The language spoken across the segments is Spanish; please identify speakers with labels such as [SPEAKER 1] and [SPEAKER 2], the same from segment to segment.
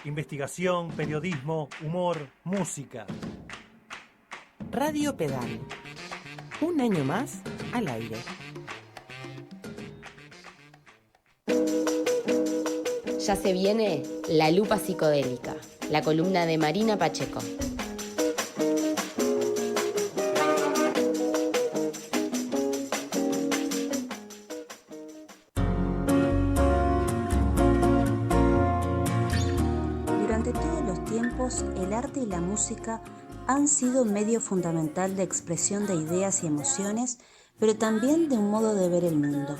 [SPEAKER 1] Investigación, periodismo, humor, música.
[SPEAKER 2] Radio Pedal. Un año más al aire.
[SPEAKER 3] Ya se viene La Lupa Psicodélica, la columna de Marina Pacheco.
[SPEAKER 4] Durante todos los tiempos, el arte y la música han sido un medio fundamental de expresión de ideas y emociones, pero también de un modo de ver el mundo.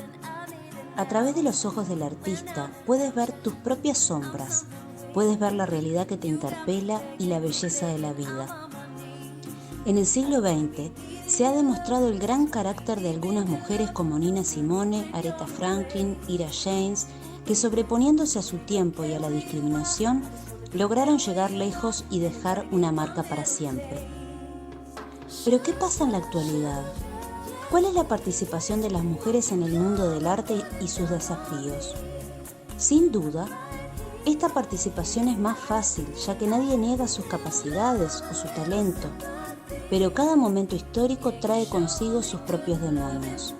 [SPEAKER 4] A través de los ojos del artista puedes ver tus propias sombras, puedes ver la realidad que te interpela y la belleza de la vida. En el siglo XX se ha demostrado el gran carácter de algunas mujeres como Nina Simone, Aretha Franklin, Ira James, que sobreponiéndose a su tiempo y a la discriminación, lograron llegar lejos y dejar una marca para siempre. Pero ¿qué pasa en la actualidad? ¿Cuál es la participación de las mujeres en el mundo del arte y sus desafíos? Sin duda, esta participación es más fácil, ya que nadie niega sus capacidades o su talento, pero cada momento histórico trae consigo sus propios demonios.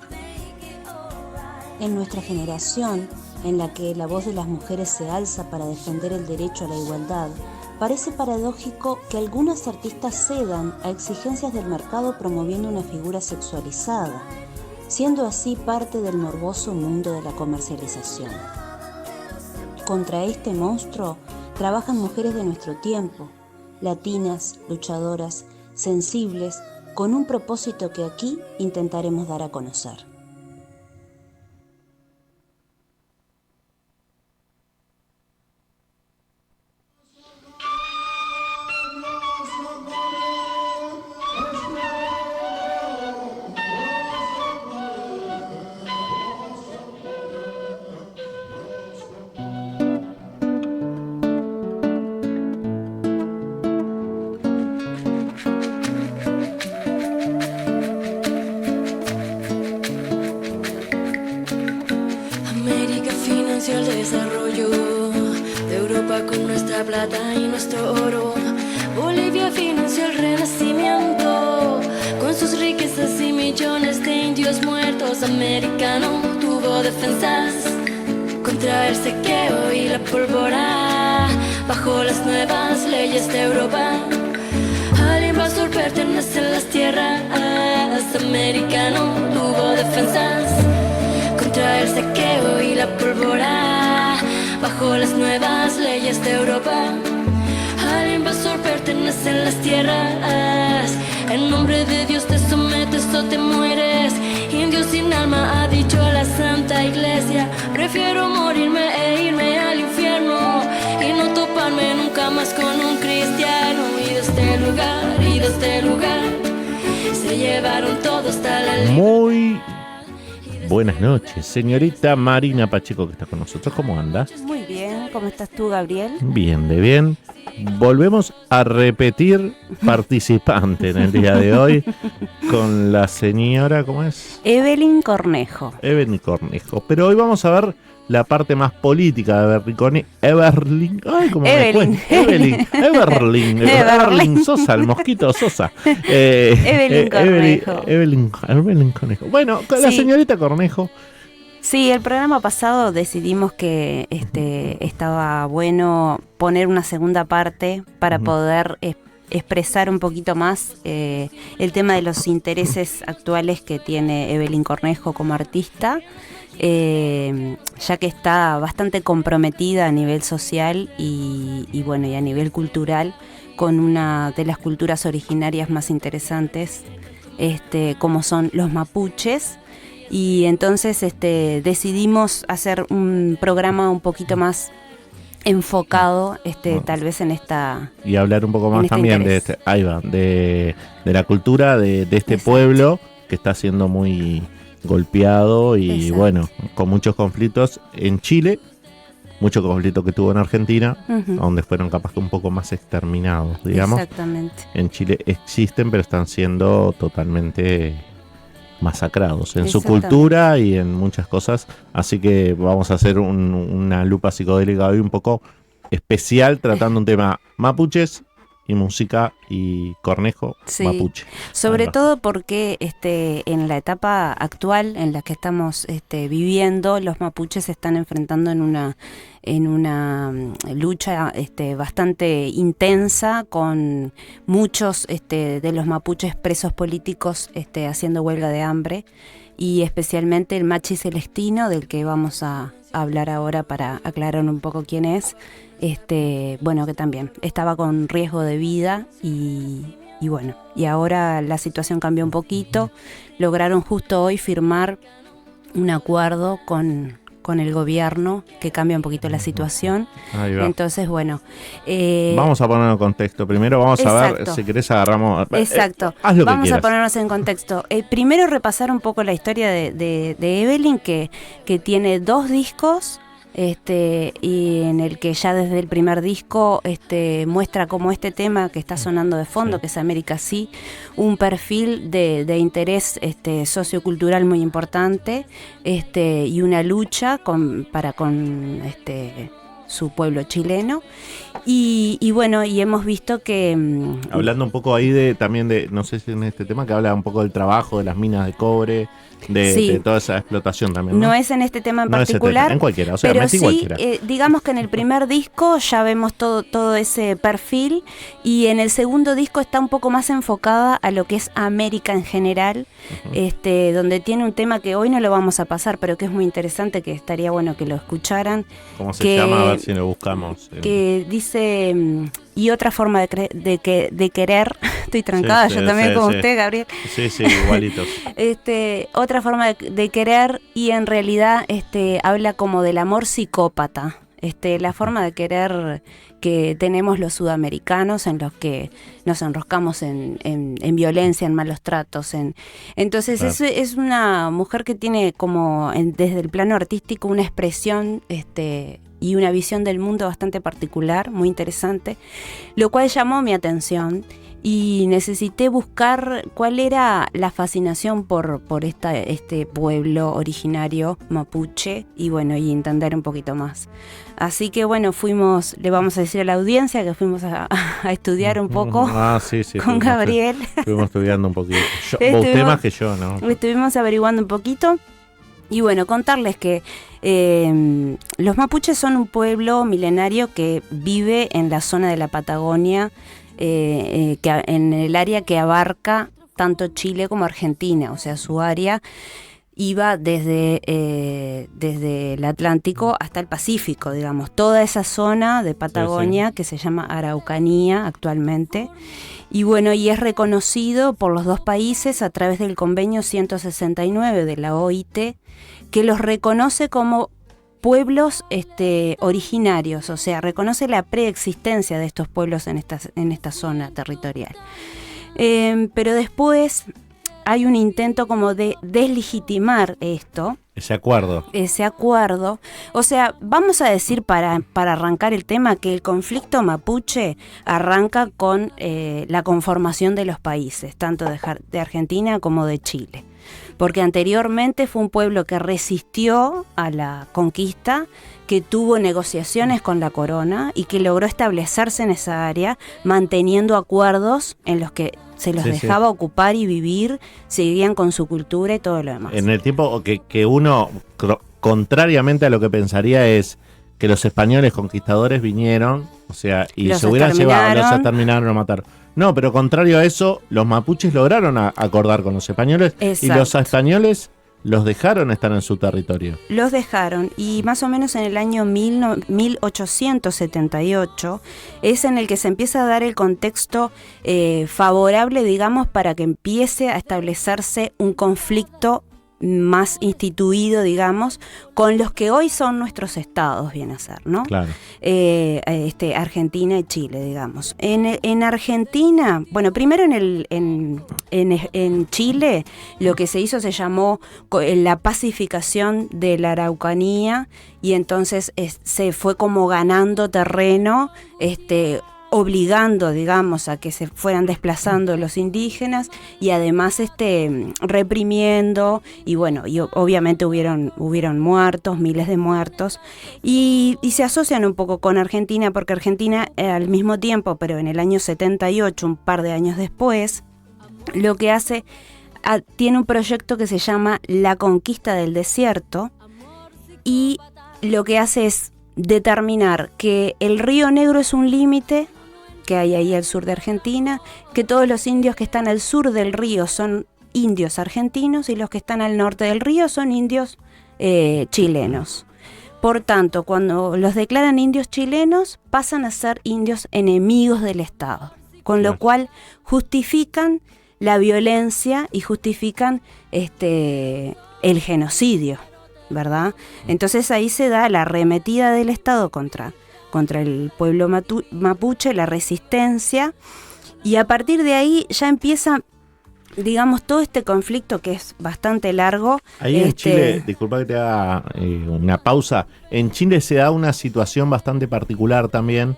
[SPEAKER 4] En nuestra generación, en la que la voz de las mujeres se alza para defender el derecho a la igualdad, parece paradójico que algunas artistas cedan a exigencias del mercado promoviendo una figura sexualizada, siendo así parte del morboso mundo de la comercialización. Contra este monstruo trabajan mujeres de nuestro tiempo, latinas, luchadoras, sensibles, con un propósito que aquí intentaremos dar a conocer.
[SPEAKER 5] El desarrollo de Europa con nuestra plata y nuestro oro. Bolivia financió el renacimiento con sus riquezas y millones de indios muertos. Americano tuvo defensas contra el saqueo y la pólvora. Bajo las nuevas leyes de Europa, al invasor pertenecen las tierras. Americano tuvo defensas contra el saqueo y la pólvora. Bajo las nuevas leyes de Europa, al invasor pertenecen las tierras. En nombre de Dios te sometes o te mueres. Indio sin alma ha dicho la Santa Iglesia. Prefiero morirme e irme al infierno y no toparme nunca más con un cristiano. Y de este lugar se llevaron todo hasta la
[SPEAKER 6] Muy buenas noches, señorita Marina Pacheco, que está con nosotros. ¿Cómo anda?
[SPEAKER 4] Muy bien, ¿cómo estás tú, Gabriel?
[SPEAKER 6] Bien, de bien. Volvemos a repetir participante en el día de hoy con la señora, ¿cómo es?
[SPEAKER 4] Evelyn Cornejo.
[SPEAKER 6] Evelyn Cornejo. Pero hoy vamos a ver la parte más política de Evelyn. Ay, ¿cómo me cuesta? Evelyn Sosa, el mosquito Sosa.
[SPEAKER 4] Evelyn Cornejo.
[SPEAKER 6] Evelyn Cornejo. Bueno, con la señorita Cornejo.
[SPEAKER 4] Sí, el programa pasado decidimos que estaba bueno poner una segunda parte para poder expresar un poquito más el tema de los intereses actuales que tiene Evelyn Cornejo como artista, ya que está bastante comprometida a nivel social y bueno, y a nivel cultural con una de las culturas originarias más interesantes, como son los mapuches. Y entonces decidimos hacer un programa un poquito más enfocado, tal vez en esta...
[SPEAKER 6] Y hablar un poco más también
[SPEAKER 4] interés.
[SPEAKER 6] de la cultura de este pueblo que está siendo muy golpeado y
[SPEAKER 4] Exacto.
[SPEAKER 6] Bueno, con muchos conflictos en Chile, mucho conflicto que tuvo en Argentina, donde fueron capaz que un poco más exterminados, digamos.
[SPEAKER 4] Exactamente.
[SPEAKER 6] En Chile existen, pero están siendo totalmente masacrados en su cultura y en muchas cosas, así que vamos a hacer una lupa psicodélica hoy un poco especial tratando un tema mapuches y música y cornejo
[SPEAKER 7] Sí.
[SPEAKER 6] mapuche.
[SPEAKER 7] Sobre
[SPEAKER 6] Ahí va.
[SPEAKER 7] todo porque en la etapa actual en la que estamos viviendo, los mapuches se están enfrentando en una lucha bastante intensa, con muchos de los mapuches presos políticos haciendo huelga de hambre, y especialmente el Machi Celestino, del que vamos a hablar ahora para aclarar un poco quién es. Bueno, que también estaba con riesgo de vida y bueno, y ahora la situación cambió un poquito. Lograron justo hoy firmar un acuerdo con el gobierno que cambia un poquito la situación.
[SPEAKER 6] Ahí va.
[SPEAKER 7] Entonces, bueno.
[SPEAKER 6] Vamos a ponerlo en contexto. Primero vamos a ver,
[SPEAKER 7] Exacto.
[SPEAKER 6] si querés agarramos...
[SPEAKER 7] Exacto.
[SPEAKER 6] haz lo que
[SPEAKER 7] Vamos a
[SPEAKER 6] quieras.
[SPEAKER 7] ponernos en contexto. Primero repasar un poco la historia de Evelyn, que tiene 2 discos, y en el que ya desde el primer disco muestra como este tema que está sonando de fondo,
[SPEAKER 6] Sí.
[SPEAKER 7] que es América Sí, un perfil de interés sociocultural muy importante, y una lucha con su pueblo chileno. Y bueno, y hemos visto que
[SPEAKER 6] Hablando un poco ahí también de, no sé si en este tema, que habla un poco del trabajo, de las minas de cobre,
[SPEAKER 7] Sí.
[SPEAKER 6] de toda esa explotación también, ¿no?
[SPEAKER 7] no es en este tema en
[SPEAKER 6] No ese
[SPEAKER 7] particular,
[SPEAKER 6] tema, en cualquiera, o sea,
[SPEAKER 7] pero
[SPEAKER 6] metí
[SPEAKER 7] sí,
[SPEAKER 6] cualquiera.
[SPEAKER 7] digamos que en el primer disco ya vemos todo ese perfil, y en el segundo disco está un poco más enfocada a lo que es América en general, donde tiene un tema que hoy no lo vamos a pasar, pero que es muy interesante, que estaría bueno que lo escucharan,
[SPEAKER 6] ¿Cómo se
[SPEAKER 7] que-
[SPEAKER 6] llama? A ver si lo buscamos.
[SPEAKER 7] que dice y otra forma de querer, estoy trancada
[SPEAKER 6] Sí,
[SPEAKER 7] yo
[SPEAKER 6] sí,
[SPEAKER 7] también
[SPEAKER 6] sí,
[SPEAKER 7] como
[SPEAKER 6] sí.
[SPEAKER 7] usted, Gabriel.
[SPEAKER 6] Sí, igualitos.
[SPEAKER 7] Otra forma de querer, y en realidad habla como del amor psicópata, la forma de querer que tenemos los sudamericanos, en los que nos enroscamos en violencia, en malos tratos. Entonces
[SPEAKER 6] Claro.
[SPEAKER 7] es una mujer que tiene como desde el plano artístico una expresión y una visión del mundo bastante particular, muy interesante, lo cual llamó mi atención. Y necesité buscar cuál era la fascinación por este pueblo originario mapuche, y bueno, y entender un poquito más. Así que bueno, le vamos a decir a la audiencia que fuimos a estudiar un poco
[SPEAKER 6] Sí,
[SPEAKER 7] con Gabriel.
[SPEAKER 6] Estuvimos estudiando un poquito.
[SPEAKER 7] Estuvimos-
[SPEAKER 6] Usted más que yo, ¿no?
[SPEAKER 7] Estuvimos averiguando un poquito. Y bueno, contarles que los mapuches son un pueblo milenario que vive en la zona de la Patagonia, en el área que abarca tanto Chile como Argentina. O sea, su área iba desde el Atlántico hasta el Pacífico, digamos. Toda esa zona de Patagonia, que se llama Araucanía actualmente. Y bueno, y es reconocido por los 2 países a través del convenio 169 de la OIT, que los reconoce como pueblos originarios, o sea, reconoce la preexistencia de estos pueblos en esta zona territorial. Pero después hay un intento como de deslegitimar
[SPEAKER 6] Ese acuerdo.
[SPEAKER 7] ese acuerdo. O sea, vamos a decir para arrancar el tema que el conflicto mapuche arranca con la conformación de los países, tanto de Argentina como de Chile. Porque anteriormente fue un pueblo que resistió a la conquista, que tuvo negociaciones con la corona y que logró establecerse en esa área, manteniendo acuerdos en los que se los
[SPEAKER 6] Sí,
[SPEAKER 7] dejaba ocupar y vivir, seguían con su cultura y todo lo demás.
[SPEAKER 6] En el tiempo que uno, contrariamente a lo que pensaría, es que los españoles conquistadores vinieron, o sea, y
[SPEAKER 7] Los
[SPEAKER 6] se hubieran llevado, los
[SPEAKER 7] exterminaron.
[SPEAKER 6] exterminaron o mataron. No, pero contrario a eso, los mapuches lograron acordar con los españoles, y los
[SPEAKER 7] Exacto.
[SPEAKER 6] españoles los dejaron estar en su territorio.
[SPEAKER 7] Los dejaron, y más o menos en el año 1878 es en el que se empieza a dar el contexto favorable, digamos, para que empiece a establecerse un conflicto más instituido, digamos, con los que hoy son nuestros estados, viene a ser, ¿no?
[SPEAKER 6] Claro.
[SPEAKER 7] Argentina y Chile, digamos. En Argentina, bueno, primero en Chile lo que se hizo se llamó la pacificación de la Araucanía, y entonces se fue como ganando terreno obligando, digamos, a que se fueran desplazando los indígenas y además reprimiendo, y bueno, y obviamente hubieron muertos, miles de muertos, y se asocian un poco con Argentina, porque Argentina al mismo tiempo, pero en el año 78, un par de años después, lo que hace, tiene un proyecto que se llama La Conquista del Desierto, y lo que hace es determinar que el Río Negro es un límite que hay ahí al sur de Argentina, que todos los indios que están al sur del río son indios argentinos y los que están al norte del río son indios chilenos. Por tanto, cuando los declaran indios chilenos, pasan a ser indios enemigos del Estado, con lo cual justifican la violencia y justifican el genocidio, ¿verdad? Entonces ahí se da la arremetida del Estado contra el pueblo mapuche, la resistencia, y a partir de ahí ya empieza, digamos, todo este conflicto que es bastante largo.
[SPEAKER 6] Ahí en Chile, disculpa que te haga una pausa, en Chile se da una situación bastante particular también,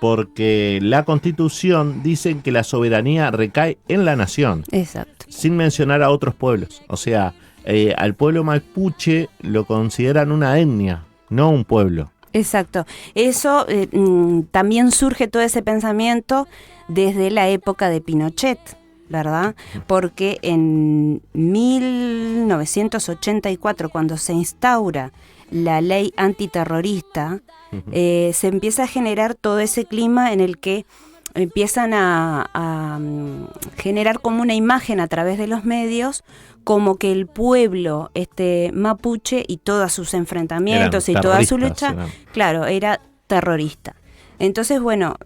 [SPEAKER 6] porque la Constitución dice que la soberanía recae en la nación.
[SPEAKER 7] Exacto.
[SPEAKER 6] Sin mencionar a otros pueblos. O sea, al pueblo mapuche lo consideran una etnia, no un pueblo.
[SPEAKER 7] Exacto. Eso también surge todo ese pensamiento desde la época de Pinochet, ¿verdad? Porque en 1984, cuando se instaura la ley antiterrorista, se empieza a generar todo ese clima en el que empiezan a generar como una imagen a través de los medios, como que el pueblo mapuche y todos sus enfrentamientos y toda su lucha, claro, era terrorista. Entonces, bueno,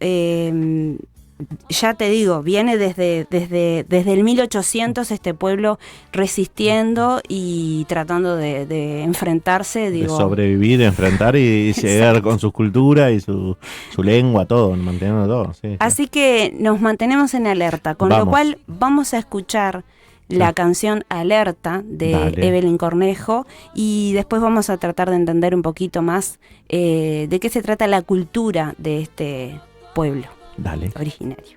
[SPEAKER 7] ya te digo, viene desde el 1800 este pueblo resistiendo y tratando de enfrentarse,
[SPEAKER 6] de sobrevivir, de enfrentar y llegar con su cultura y su lengua, todo, manteniendo todo. Sí,
[SPEAKER 7] así
[SPEAKER 6] sí.
[SPEAKER 7] que nos mantenemos en alerta, con lo cual vamos a escuchar la canción Alerta de Evelyn Cornejo, y después vamos a tratar de entender un poquito más de qué se trata la cultura de este pueblo originario.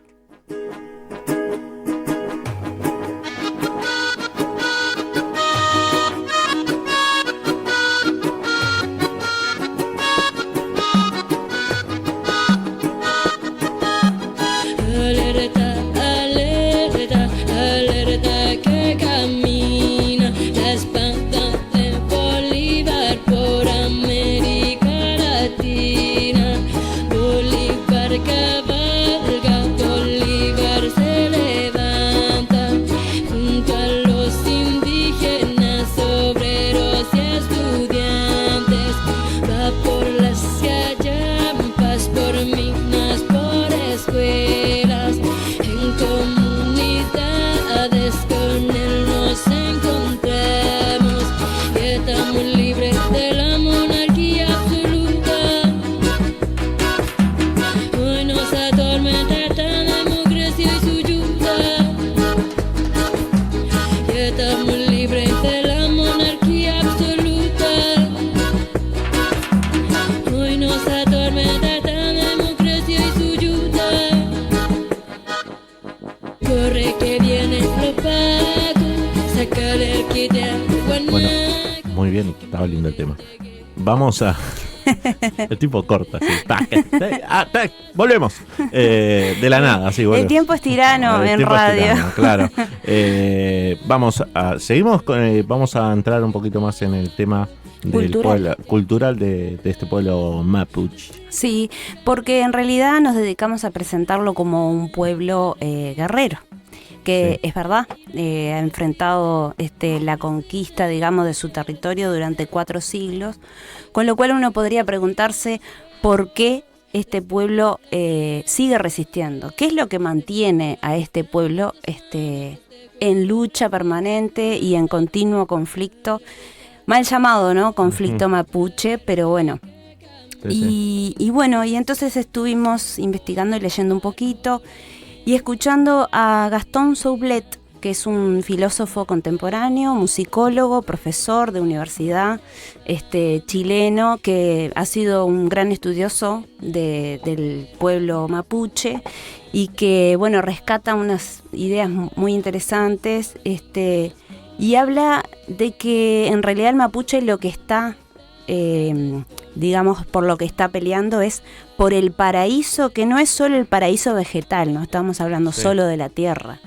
[SPEAKER 6] Muy bien, estaba lindo el tema. Vamos a... El tipo corta, así. Volvemos. De la nada, así.
[SPEAKER 7] El tiempo es tirano en radio.
[SPEAKER 6] Tirano, claro. Seguimos vamos a entrar un poquito más en el tema cultural de este pueblo mapuche.
[SPEAKER 7] Sí, porque en realidad nos dedicamos a presentarlo como un pueblo guerrero, que es verdad, ha enfrentado la conquista, digamos, de su territorio durante 4 siglos, con lo cual uno podría preguntarse por qué este pueblo sigue resistiendo. ¿Qué es lo que mantiene a este pueblo en lucha permanente y en continuo conflicto? Mal llamado, ¿no? Conflicto mapuche, pero bueno. Y bueno, y entonces estuvimos investigando y leyendo un poquito y escuchando a Gastón Soublet, que es un filósofo contemporáneo, musicólogo, profesor de universidad, chileno, que ha sido un gran estudioso del pueblo mapuche y que, bueno, rescata unas ideas muy interesantes, y habla de que en realidad el mapuche lo que está, digamos, por lo que está peleando es por el paraíso, que no es solo el paraíso vegetal, no estamos hablando solo de la tierra,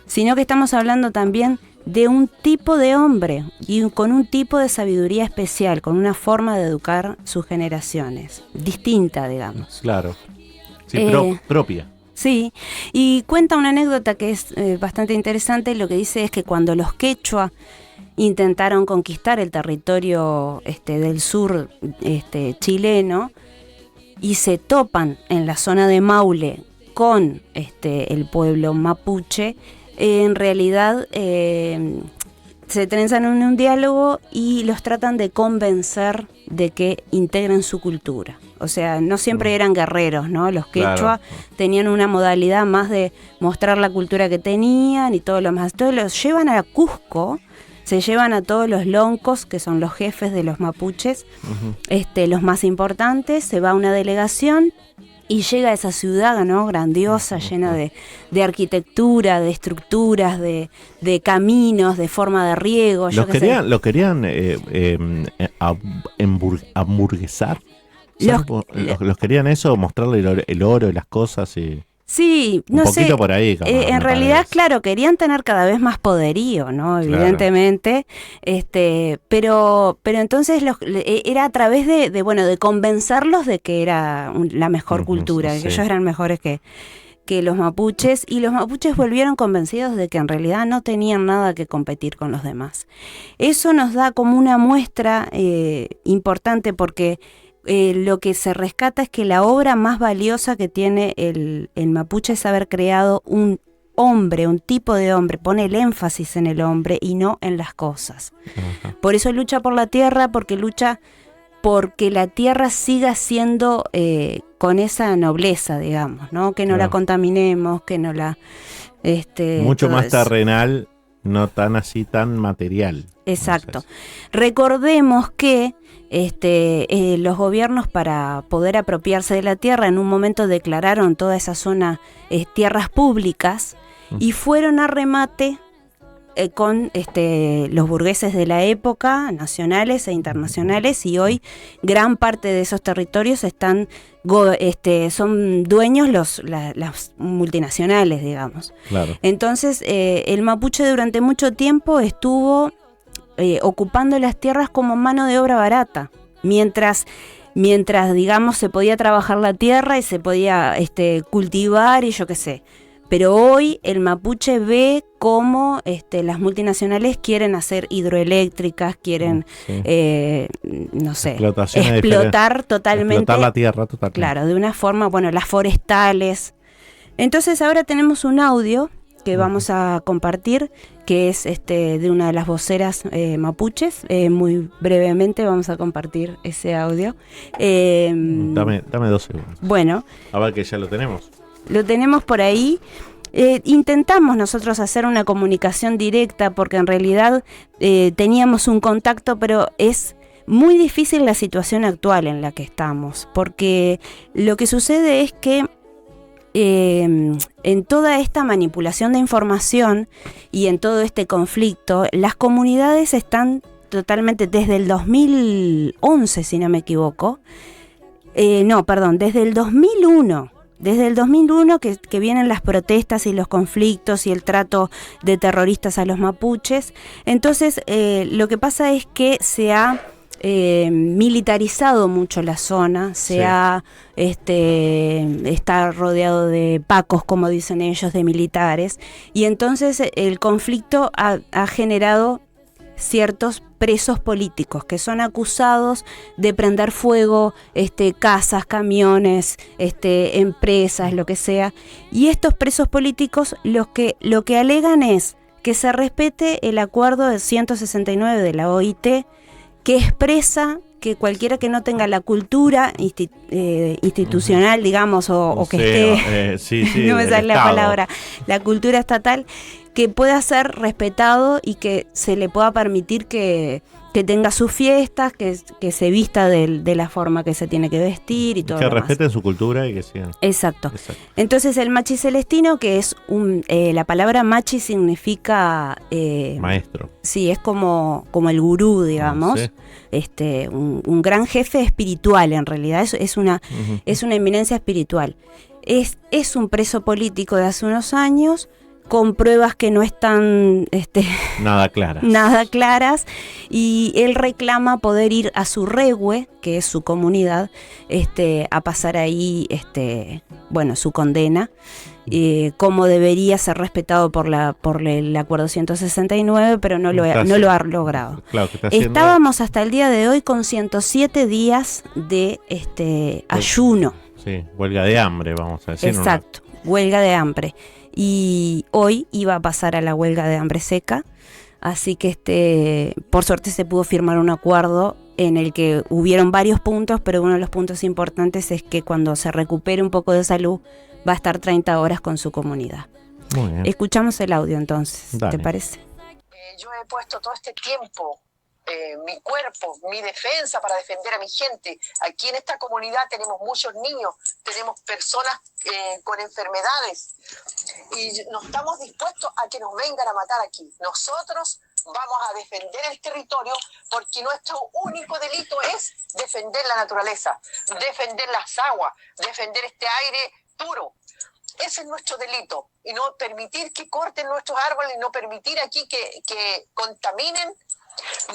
[SPEAKER 7] sino que estamos hablando también de un tipo de hombre y con un tipo de sabiduría especial, con una forma de educar sus generaciones, distinta, digamos.
[SPEAKER 6] Claro, sí, propia.
[SPEAKER 7] Sí, y cuenta una anécdota que es bastante interesante. Lo que dice es que cuando los quechua intentaron conquistar el territorio del sur chileno y se topan en la zona de Maule con el pueblo mapuche, en realidad se trenzan en un diálogo y los tratan de convencer de que integren su cultura. O sea, no siempre eran guerreros, ¿no? Los quechua tenían una modalidad más de mostrar la cultura que tenían y todo lo más. Entonces los llevan a Cusco, se llevan a todos los loncos, que son los jefes de los mapuches, los más importantes, se va una delegación y llega a esa ciudad, ¿no? Grandiosa, llena de arquitectura, de estructuras, de caminos, de forma de riego.
[SPEAKER 6] Lo querían hamburguesar. Los querían eso, mostrarle el oro y las cosas y...
[SPEAKER 7] Sí,
[SPEAKER 6] no sé. Un poquito por ahí.
[SPEAKER 7] En realidad, claro, querían tener cada vez más poderío, ¿no? Evidentemente. Pero entonces era a través de convencerlos de que era la mejor cultura, que ellos eran mejores que los mapuches, y los mapuches volvieron convencidos de que en realidad no tenían nada que competir con los demás. Eso nos da como una muestra importante, porque lo que se rescata es que la obra más valiosa que tiene el mapuche es haber creado un hombre, un tipo de hombre, pone el énfasis en el hombre y no en las cosas. Ajá. Por eso lucha por la tierra, porque lucha porque la tierra siga siendo con esa nobleza, digamos, ¿no? Que no la contaminemos, que no la...
[SPEAKER 6] mucho más terrenal, no tan así, tan material.
[SPEAKER 7] Exacto. Recordemos que los gobiernos, para poder apropiarse de la tierra, en un momento declararon toda esa zona tierras públicas y fueron a remate con los burgueses de la época, nacionales e internacionales, y hoy gran parte de esos territorios son dueños las multinacionales, digamos. Claro. Entonces el mapuche durante mucho tiempo estuvo ocupando las tierras como mano de obra barata, mientras digamos se podía trabajar la tierra y se podía cultivar y yo qué sé. Pero hoy el mapuche ve cómo las multinacionales quieren hacer hidroeléctricas, quieren, no sé, explotar totalmente.
[SPEAKER 6] Explotar la tierra totalmente.
[SPEAKER 7] Claro, de una forma, las forestales. Entonces ahora tenemos un audio que vamos a compartir, que es de una de las voceras mapuches. Muy brevemente vamos a compartir ese audio.
[SPEAKER 6] Dame 2 segundos.
[SPEAKER 7] Bueno.
[SPEAKER 6] A ver, que ya lo tenemos.
[SPEAKER 7] Lo tenemos por ahí. Intentamos nosotros hacer una comunicación directa porque en realidad teníamos un contacto, pero es muy difícil la situación actual en la que estamos, porque lo que sucede es que en toda esta manipulación de información y en todo este conflicto, las comunidades están totalmente, desde el 2011, si no me equivoco, desde el 2001. Desde el 2001 que vienen las protestas y los conflictos y el trato de terroristas a los mapuches. Entonces lo que pasa es que se ha militarizado mucho la zona, está rodeado de pacos, como dicen ellos, de militares, y entonces el conflicto ha generado ciertos presos políticos que son acusados de prender fuego casas, camiones, empresas, lo que sea, y estos presos políticos lo que alegan es que se respete el acuerdo del 169 de la OIT, que expresa que cualquiera que no tenga la cultura institucional, digamos, o que esté,
[SPEAKER 6] sí,
[SPEAKER 7] no me sale la
[SPEAKER 6] Estado.
[SPEAKER 7] palabra, la cultura estatal, que pueda ser respetado y que se le pueda permitir que tenga sus fiestas, que se vista de la forma que se tiene que vestir y todo
[SPEAKER 6] Que
[SPEAKER 7] lo demás.
[SPEAKER 6] respeten su cultura y que sigan.
[SPEAKER 7] Exacto. Entonces el machi celestino, que es la palabra machi significa
[SPEAKER 6] Maestro.
[SPEAKER 7] sí, es como el gurú, digamos.
[SPEAKER 6] Sí.
[SPEAKER 7] Un gran jefe espiritual, en realidad. Es una eminencia espiritual. Es un preso político de hace unos años, con pruebas que no están
[SPEAKER 6] Nada claras.
[SPEAKER 7] nada claras, y él reclama poder ir a su regue, que es su comunidad, a pasar ahí su condena, como debería ser respetado por el acuerdo 169, pero no lo ha logrado.
[SPEAKER 6] Claro, que está haciendo...
[SPEAKER 7] Estábamos hasta el día de hoy con 107 días de ayuno.
[SPEAKER 6] Sí, huelga de hambre, vamos a decir.
[SPEAKER 7] Exacto, huelga de hambre. Y hoy iba a pasar a la huelga de hambre seca, así que por suerte se pudo firmar un acuerdo en el que hubieron varios puntos, pero uno de los puntos importantes es que cuando se recupere un poco de salud va a estar 30 horas con su comunidad.
[SPEAKER 6] Muy bien.
[SPEAKER 7] Escuchamos el audio entonces,
[SPEAKER 6] Dale.
[SPEAKER 7] ¿te parece?
[SPEAKER 8] Yo he puesto todo este tiempo mi cuerpo, mi defensa para defender a mi gente. Aquí en esta comunidad tenemos muchos niños, tenemos personas con enfermedades y no estamos dispuestos a que nos vengan a matar aquí. Nosotros vamos a defender el territorio porque nuestro único delito es defender la naturaleza, defender las aguas, defender este aire puro. Ese es nuestro delito, y no permitir que corten nuestros árboles, no permitir aquí que contaminen,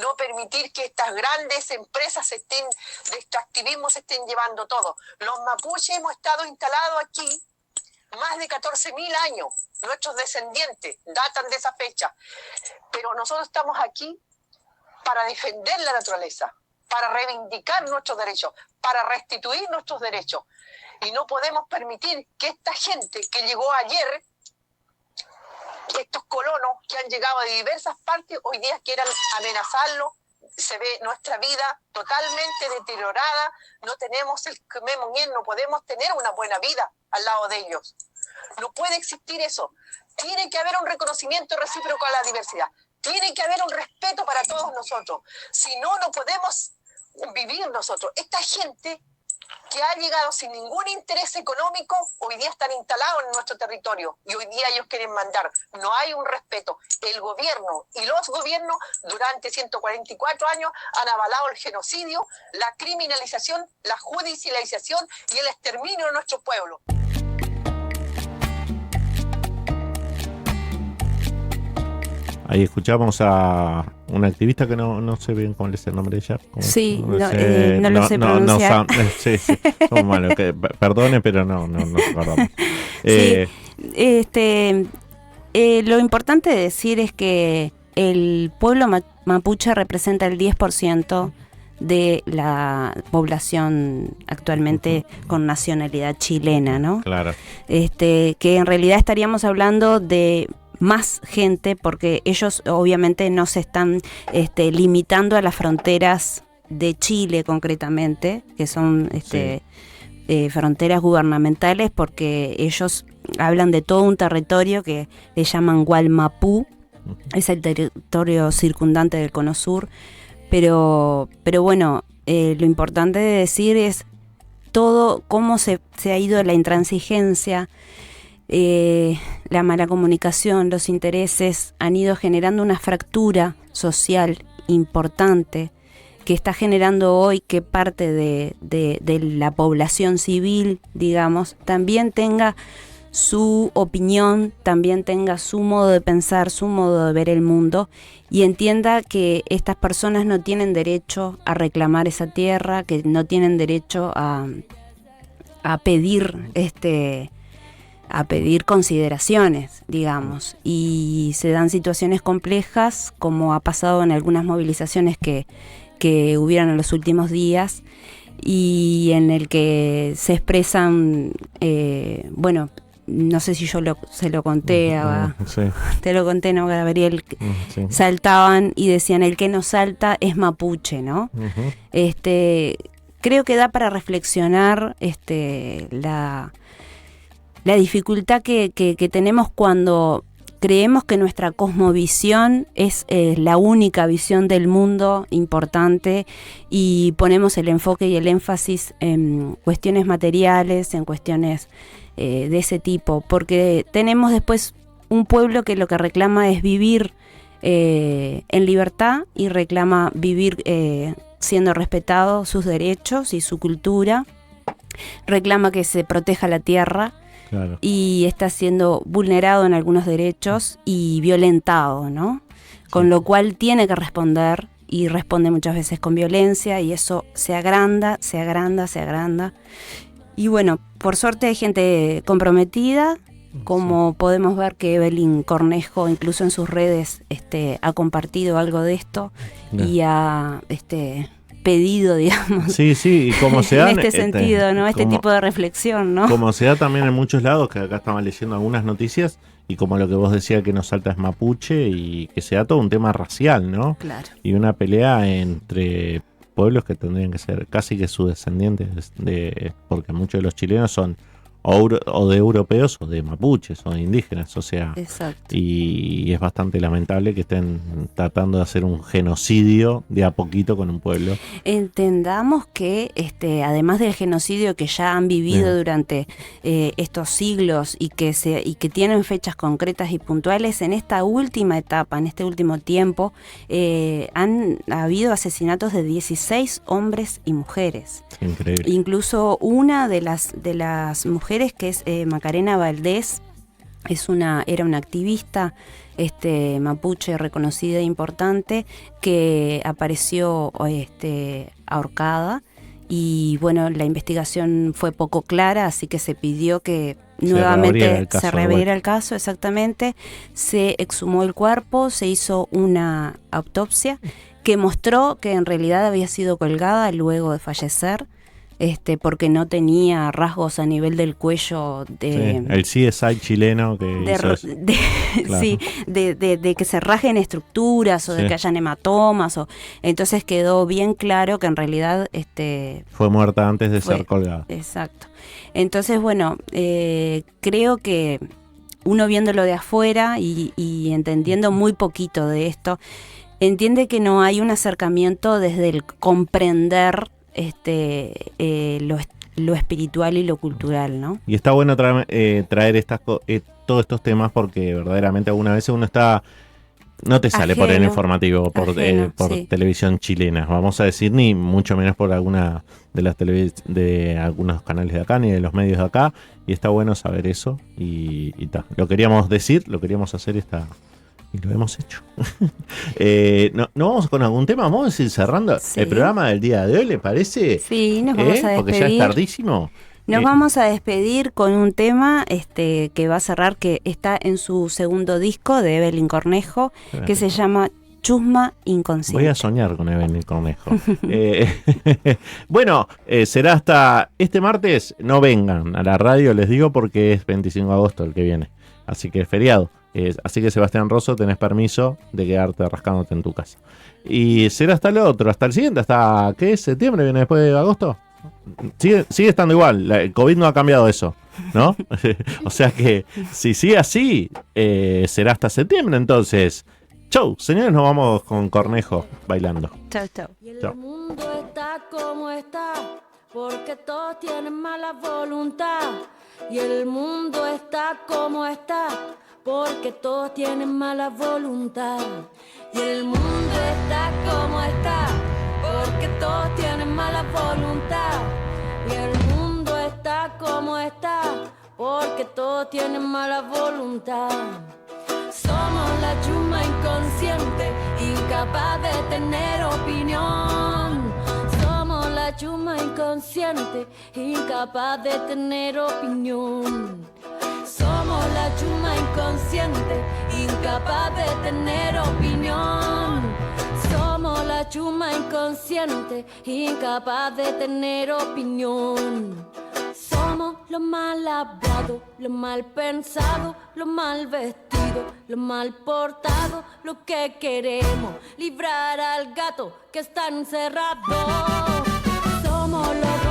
[SPEAKER 8] no permitir que estas grandes empresas de extractivismo se estén llevando todo. Los mapuches hemos estado instalados aquí más de 14.000 años, nuestros descendientes datan de esa fecha, pero nosotros estamos aquí para defender la naturaleza, para reivindicar nuestros derechos, para restituir nuestros derechos. Y no podemos permitir que esta gente que llegó ayer, estos colonos que han llegado de diversas partes, hoy día quieran amenazarlo. Se ve nuestra vida totalmente deteriorada, no tenemos el Kmemonien, no podemos tener una buena vida al lado de ellos. No puede existir eso. Tiene que haber un reconocimiento recíproco a la diversidad. Tiene que haber un respeto para todos nosotros. Si no, no podemos vivir nosotros. Esta gente que ha llegado sin ningún interés económico, hoy día están instalados en nuestro territorio y hoy día ellos quieren mandar. No hay un respeto. El gobierno y los gobiernos durante 144 años han avalado el genocidio, la criminalización, la judicialización y el exterminio de nuestro pueblo.
[SPEAKER 6] Ahí escuchamos a una activista que no sé bien cuál es el nombre de ella.
[SPEAKER 7] Sí, no lo sé pronunciar.
[SPEAKER 6] Sí, somos malos. Perdone, pero no recordamos.
[SPEAKER 7] Lo importante de decir es que el pueblo mapuche representa el 10% de la población actualmente con nacionalidad chilena, ¿no?
[SPEAKER 6] Claro.
[SPEAKER 7] Que en realidad estaríamos hablando de más gente, porque ellos obviamente no se están limitando a las fronteras de Chile concretamente, que son fronteras gubernamentales, porque ellos hablan de todo un territorio que le llaman Gualmapú, es el territorio circundante del Cono Sur, pero bueno, lo importante de decir es todo cómo se ha ido la intransigencia, la mala comunicación, los intereses han ido generando una fractura social importante que está generando hoy que parte de la población civil, digamos, también tenga su opinión, también tenga su modo de pensar, su modo de ver el mundo, y entienda que estas personas no tienen derecho a reclamar esa tierra, que no tienen derecho a pedir a pedir consideraciones, digamos, y se dan situaciones complejas, como ha pasado en algunas movilizaciones que hubieron en los últimos días, y en el que se expresan no sé si yo se lo conté
[SPEAKER 6] Sí.
[SPEAKER 7] te lo conté, ¿no, Gabriel?
[SPEAKER 6] Sí.
[SPEAKER 7] Saltaban y decían, el que no salta es mapuche, ¿no? Creo que da para reflexionar la dificultad que tenemos cuando creemos que nuestra cosmovisión es la única visión del mundo importante y ponemos el enfoque y el énfasis en cuestiones materiales, en cuestiones de ese tipo, porque tenemos después un pueblo que lo que reclama es vivir en libertad y reclama vivir siendo respetados sus derechos y su cultura, reclama que se proteja la tierra. Claro. Y está siendo vulnerado en algunos derechos y violentado, ¿no? Con lo cual tiene que responder y responde muchas veces con violencia y eso se agranda. Y bueno, por suerte hay gente comprometida, como podemos ver que Evelyn Cornejo incluso en sus redes ha compartido algo de esto y ha pedido, digamos,
[SPEAKER 6] sí, y como se da
[SPEAKER 7] en este sentido, ¿no? Este tipo de reflexión, ¿no?
[SPEAKER 6] Como se da también en muchos lados, que acá estaban leyendo algunas noticias, y como lo que vos decías, que no salta es mapuche, y que se da todo un tema racial, ¿no?
[SPEAKER 7] Claro.
[SPEAKER 6] Y una pelea entre pueblos que tendrían que ser casi que sus descendientes, porque muchos de los chilenos son o de europeos o de mapuches o de indígenas, o sea.
[SPEAKER 7] Exacto.
[SPEAKER 6] Y es bastante lamentable que estén tratando de hacer un genocidio de a poquito con un pueblo.
[SPEAKER 7] Entendamos que además del genocidio que ya han vivido durante estos siglos y que tienen fechas concretas y puntuales, en esta última etapa, en este último tiempo, han habido asesinatos de 16 hombres y mujeres.
[SPEAKER 6] Increíble.
[SPEAKER 7] Incluso una de las mujeres, que es Macarena Valdés, era una activista mapuche reconocida e importante, que apareció ahorcada, y bueno, la investigación fue poco clara, así que se pidió que nuevamente se reabriera el caso, exactamente. Se exhumó el cuerpo, se hizo una autopsia que mostró que en realidad había sido colgada luego de fallecer, porque no tenía rasgos a nivel del cuello
[SPEAKER 6] el CSI chileno que hizo eso.
[SPEAKER 7] Claro. Sí, de que se rajen estructuras o de que hayan hematomas, entonces quedó bien claro que en realidad
[SPEAKER 6] fue muerta antes de ser colgada.
[SPEAKER 7] Exacto. Entonces, bueno, creo que uno viéndolo de afuera y entendiendo muy poquito de esto, entiende que no hay un acercamiento desde el comprender lo espiritual y lo cultural, ¿no? Y
[SPEAKER 6] está bueno traer todos estos temas, porque verdaderamente algunas veces uno no te sale por el informativo, por televisión chilena, vamos a decir, ni mucho menos por alguna de algunos canales de acá, ni de los medios de acá, y está bueno saber eso, y lo queríamos decir, lo queríamos hacer y lo hemos hecho. ¿No vamos con algún tema? Vamos a ir cerrando el programa del día de hoy, ¿le parece?
[SPEAKER 7] Sí, nos vamos a despedir.
[SPEAKER 6] Porque ya es tardísimo.
[SPEAKER 7] Nos vamos a despedir con un tema que va a cerrar, que está en su segundo disco de Evelyn Cornejo, que se llama Chusma Inconsciente.
[SPEAKER 6] Voy a soñar con Evelyn Cornejo. Bueno, será hasta este martes. No vengan a la radio, les digo, porque es 25 de agosto el que viene. Así que es feriado. Así que, Sebastián Rosso, tenés permiso de quedarte rascándote en tu casa. Y será hasta el otro, hasta el siguiente, hasta ¿qué es? ¿Septiembre? ¿Viene después de agosto? Sigue estando igual, el COVID no ha cambiado eso, ¿no? O sea que si sigue así, será hasta septiembre. Entonces, chau, señores, nos vamos con Cornejo bailando.
[SPEAKER 7] Chau.
[SPEAKER 5] Y el mundo está como está, porque todos tienen mala voluntad. Y el mundo está como está, porque todos tienen mala voluntad. Y el mundo está como está, porque todos tienen mala voluntad. Y el mundo está como está, porque todos tienen mala voluntad. Somos la chusma inconsciente, incapaz de tener opinión. Somos la chusma inconsciente, incapaz de tener opinión. Somos la chusma inconsciente, incapaz de tener opinión. Somos la chusma inconsciente, incapaz de tener opinión. Somos lo mal hablado, lo mal pensado, lo mal vestido, lo mal portado, lo que queremos, librar al gato que está encerrado. Somos los